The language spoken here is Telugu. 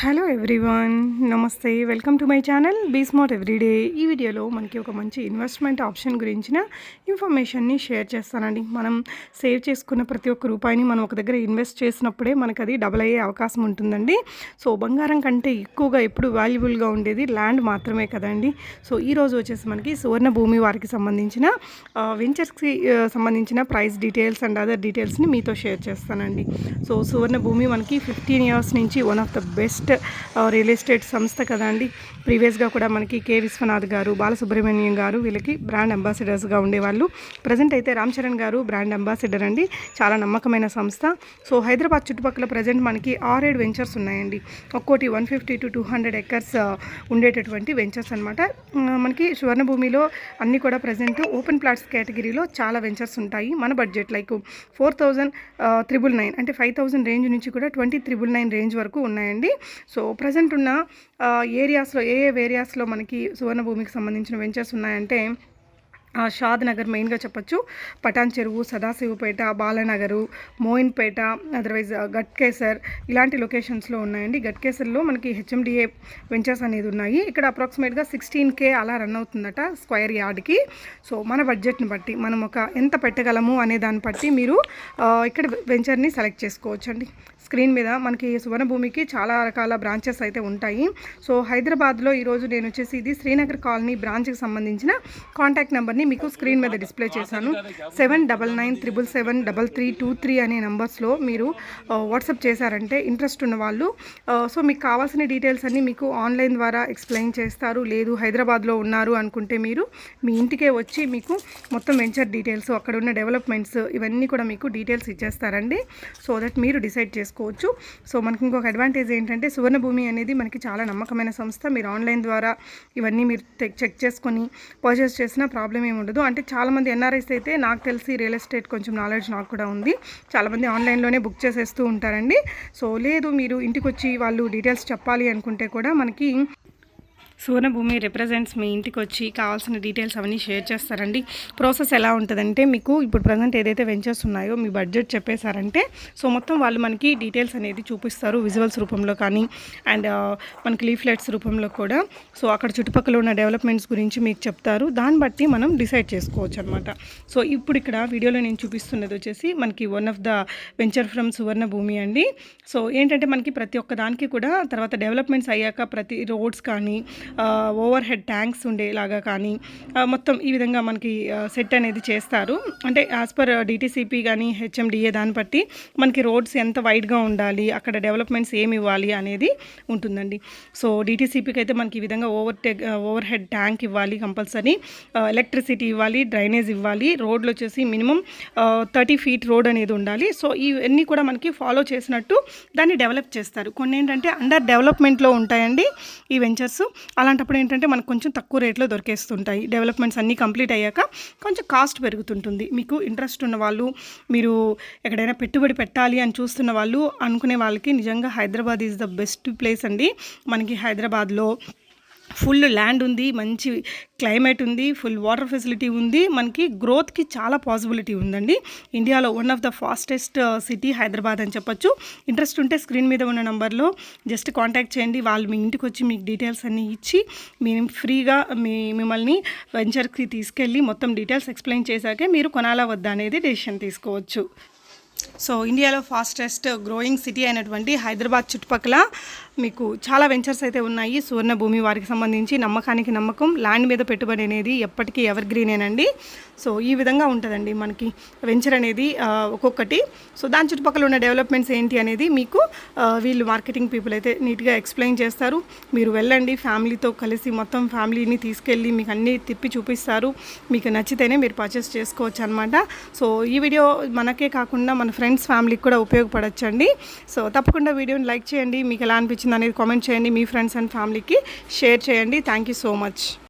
హలో ఎవ్రీవన్, నమస్తే. Welcome to my channel be smart everyday. ఈ వీడియోలో మనకి ఒక మంచి ఇన్వెస్ట్మెంట్ ఆప్షన్ గురించిన ఇన్ఫర్మేషన్ని షేర్ చేస్తానండి. మనం సేవ్ చేసుకున్న ప్రతి ఒక్క రూపాయిని మనం ఒక దగ్గర ఇన్వెస్ట్ చేసినప్పుడే మనకు అది డబుల్ అయ్యే అవకాశం ఉంటుందండి. సో బంగారం కంటే ఎక్కువగా ఎప్పుడు వాల్యుబుల్గా ఉండేది ల్యాండ్ మాత్రమే కదండి. సో ఈరోజు వచ్చేసి మనకి సువర్ణ భూమి వారికి సంబంధించిన వెంచర్స్కి సంబంధించిన ప్రైస్ డీటెయిల్స్ అండ్ అదర్ డీటెయిల్స్ని మీతో షేర్ చేస్తానండి. సో సువర్ణ భూమి మనకి 15 years నుంచి one of the best real estate సంస్థ కదండి. ప్రీవియస్గా కూడా మనకి కె విశ్వనాథ్ గారు, బాలసుబ్రహ్మణ్యం గారు వీళ్ళకి బ్రాండ్ అంబాసిడర్స్గా ఉండేవాళ్ళు. ప్రజెంట్ అయితే రామ్ చరణ్ గారు బ్రాండ్ అంబాసిడర్ అండి. చాలా నమ్మకమైన సంస్థ. సో హైదరాబాద్ చుట్టుపక్కల ప్రజెంట్ మనకి 6-7 వెంచర్స్ ఉన్నాయండి. ఒక్కోటి 150 to 200 acres ఉండేటటువంటి వెంచర్స్ అనమాట. మనకి సువర్ణ భూమిలో అన్నీ కూడా ప్రజెంట్ ఓపెన్ ప్లాట్స్ కేటగిరీలో చాలా వెంచర్స్ ఉంటాయి. మన బడ్జెట్ లైక్ 4,999 అంటే 5,000 రేంజ్ నుంచి కూడా 20,999 రేంజ్ వరకు ఉన్నాయండి. సో ప్రజెంట్ ఉన్న ఏరియాస్లో ఏ ఏరియాస్లో మనకి సువర్ణ భూమికి సంబంధించిన వెంచర్స్ ఉన్నాయంటే షాద్ నగర్ మెయిన్గా చెప్పొచ్చు, పటాన్ చెరువు, సదాశివపేట, బాలనగరు, మోయిన్పేట, అదర్వైజ్ గట్కేసర్ ఇలాంటి లొకేషన్స్లో ఉన్నాయండి. గట్కేసర్లో మనకి హెచ్ఎండిఏ వెంచర్స్ అనేది ఉన్నాయి. ఇక్కడ అప్రాక్సిమేట్గా 16K అలా రన్ అవుతుందట స్క్వేర్ యార్డ్కి. సో మన బడ్జెట్ని బట్టి మనం ఎంత పెట్టగలము అనే దాన్ని బట్టి మీరు ఇక్కడ వెంచర్ని సెలెక్ట్ చేసుకోవచ్చండి. స్క్రీన్ మీద మనకి సువర్ణ భూమికి చాలా రకాల బ్రాంచెస్ అయితే ఉంటాయి. సో హైదరాబాద్లో ఈరోజు నేను వచ్చేసి ఇది శ్రీనగర్ కాలనీ బ్రాంచ్కి సంబంధించిన కాంటాక్ట్ నెంబర్ని మీకు స్క్రీన్ మీద డిస్ప్లే చేశాను. 7999773323 అనే నంబర్స్లో మీరు వాట్సాప్ చేశారంటే ఇంట్రెస్ట్ ఉన్న వాళ్ళు సో మీకు కావాల్సిన డీటెయిల్స్ అన్నీ మీకు ఆన్లైన్ ద్వారా ఎక్స్ప్లెయిన్ చేస్తారు. లేదు హైదరాబాద్లో ఉన్నారు అనుకుంటే మీరు మీ ఇంటికే వచ్చి మీకు మొత్తం వెంచర్ డీటెయిల్స్, అక్కడ ఉన్న డెవలప్మెంట్స్ ఇవన్నీ కూడా మీకు డీటెయిల్స్ ఇచ్చేస్తారండి. సో దట్ మీరు డిసైడ్ చేసుకోవచ్చు. సో మనకి ఇంకొక అడ్వాంటేజ్ ఏంటంటే సువర్ణ భూమి అనేది మనకి చాలా నమ్మకమైన సంస్థ. మీరు ఆన్లైన్ ద్వారా ఇవన్నీ మీరు చెక్ చేసుకొని పర్చేస్ చేసిన ప్రాబ్లం ఏమి ఉండదు. అంటే చాలామంది ఎన్ఆర్ఐస్ అయితే నాకు తెలిసి రియల్ ఎస్టేట్ కొంచెం నాలెడ్జ్ నాకు కూడా ఉంది, చాలామంది ఆన్లైన్లోనే బుక్ చేసేస్తూ ఉంటారండి. సో లేదు మీరు ఇంటికి వచ్చి వాళ్ళు డీటెయిల్స్ చెప్పాలి అనుకుంటే కూడా మనకి సువర్ణ భూమి రిప్రజెంట్స్ మీ ఇంటికి వచ్చి కావాల్సిన డీటెయిల్స్ అవన్నీ షేర్ చేస్తారండి. ప్రాసెస్ ఎలా ఉంటుందంటే మీకు ఇప్పుడు ప్రజెంట్ ఏదైతే వెంచర్స్ ఉన్నాయో మీ బడ్జెట్ చెప్పేశారంటే సో మొత్తం వాళ్ళు మనకి డీటెయిల్స్ అనేది చూపిస్తారు విజువల్స్ రూపంలో కానీ అండ్ మనకి లీఫ్లెట్స్ రూపంలో కూడా. సో అక్కడ చుట్టుపక్కల ఉన్న డెవలప్మెంట్స్ గురించి మీకు చెప్తారు. దాన్ని బట్టి మనం డిసైడ్ చేసుకోవచ్చు అనమాట. సో ఇప్పుడు ఇక్కడ వీడియోలో నేను చూపిస్తున్నది వచ్చేసి మనకి one of the venture from Suvarna Bhoomi అండి. సో ఏంటంటే మనకి ప్రతి ఒక్క దానికి కూడా తర్వాత డెవలప్మెంట్స్ అయ్యాక ప్రతి రోడ్స్ కానీ ఓవర్ హెడ్ ట్యాంక్స్ ఉండేలాగా కానీ మొత్తం ఈ విధంగా మనకి సెట్ అనేది చేస్తారు. అంటే యాజ్ పర్ డిటీసీపీ కానీ హెచ్ఎండిఏ దాన్ని బట్టి మనకి రోడ్స్ ఎంత వైడ్గా ఉండాలి, అక్కడ డెవలప్మెంట్స్ ఏమి ఇవ్వాలి అనేది ఉంటుందండి. సో డిటీసీపీకి అయితే మనకి ఈ విధంగా ఓవర్ హెడ్ ట్యాంక్ ఇవ్వాలి కంపల్సరీ, ఎలక్ట్రిసిటీ ఇవ్వాలి, డ్రైనేజ్ ఇవ్వాలి, రోడ్లు వచ్చేసి మినిమం 30 feet రోడ్ అనేది ఉండాలి. సో ఇవన్నీ కూడా మనకి ఫాలో చేసినట్టు దాన్ని డెవలప్ చేస్తారు. కొన్ని ఏంటంటే అండర్ డెవలప్మెంట్లో ఉంటాయండి ఈ వెంచర్స్. అలాంటప్పుడు ఏంటంటే మనకు కొంచెం తక్కువ రేట్లో దొరికేస్తుంటాయి. డెవలప్మెంట్స్ అన్నీ కంప్లీట్ అయ్యాక కొంచెం కాస్ట్ పెరుగుతుంటుంది. మీకు ఇంట్రెస్ట్ ఉన్న వాళ్ళు, మీరు ఎక్కడైనా పెట్టుబడి పెట్టాలి అని చూస్తున్న వాళ్ళు అనుకునే వాళ్ళకి నిజంగా Hyderabad is the best place అండి. మనకి హైదరాబాద్లో ఫుల్ ల్యాండ్ ఉంది, మంచి క్లైమేట్ ఉంది, ఫుల్ వాటర్ ఫెసిలిటీ ఉంది, మనకి గ్రోత్కి చాలా పాసిబిలిటీ ఉందండి. ఇండియాలో one of the fastest city Hyderabad అని చెప్పొచ్చు. ఇంట్రెస్ట్ ఉంటే స్క్రీన్ మీద ఉన్న నెంబర్లో జస్ట్ కాంటాక్ట్ చేయండి. వాళ్ళు మీ ఇంటికి వచ్చి మీకు డీటెయిల్స్ అన్నీ ఇచ్చి మేము ఫ్రీగా మిమ్మల్ని వెంచర్కి తీసుకెళ్ళి మొత్తం డీటెయిల్స్ ఎక్స్ప్లెయిన్ చేశాకే మీరు కొనాలా వద్దా అనేది డెసిషన్ తీసుకోవచ్చు. సో ఇండియాలో ఫాస్టెస్ట్ గ్రోయింగ్ సిటీ అయినటువంటి హైదరాబాద్ చుట్టుపక్కల మీకు చాలా వెంచర్స్ అయితే ఉన్నాయి. సువర్ణ భూమి వారికి సంబంధించి నమ్మకానికి నమ్మకం, ల్యాండ్ మీద పెట్టుబడి అనేది ఎప్పటికీ ఎవర్ గ్రీనేనండి. సో ఈ విధంగా ఉంటుందండి మనకి వెంచర్ అనేది ఒక్కొక్కటి. సో దాని చుట్టుపక్కల ఉన్న డెవలప్మెంట్స్ ఏంటి అనేది మీకు వీళ్ళు మార్కెటింగ్ పీపుల్ అయితే నీట్గా ఎక్స్ప్లెయిన్ చేస్తారు. మీరు వెళ్ళండి, ఫ్యామిలీతో కలిసి మొత్తం ఫ్యామిలీని తీసుకెళ్ళి మీకు అన్నీ తిప్పి చూపిస్తారు. మీకు నచ్చితేనే మీరు పర్చేస్ చేసుకోవచ్చు అనమాట. సో ఈ వీడియో మనకే కాకుండా మన ఫ్రెండ్స్ ఫ్యామిలీకి కూడా ఉపయోగపడచ్చండి. సో తప్పకుండా వీడియోని లైక్ చేయండి, మీకు ఎలా అనిపించింది అనేది కామెంట్ చేయండి, మీ ఫ్రెండ్స్ అండ్ ఫ్యామిలీకి షేర్ చేయండి. Thank you so much.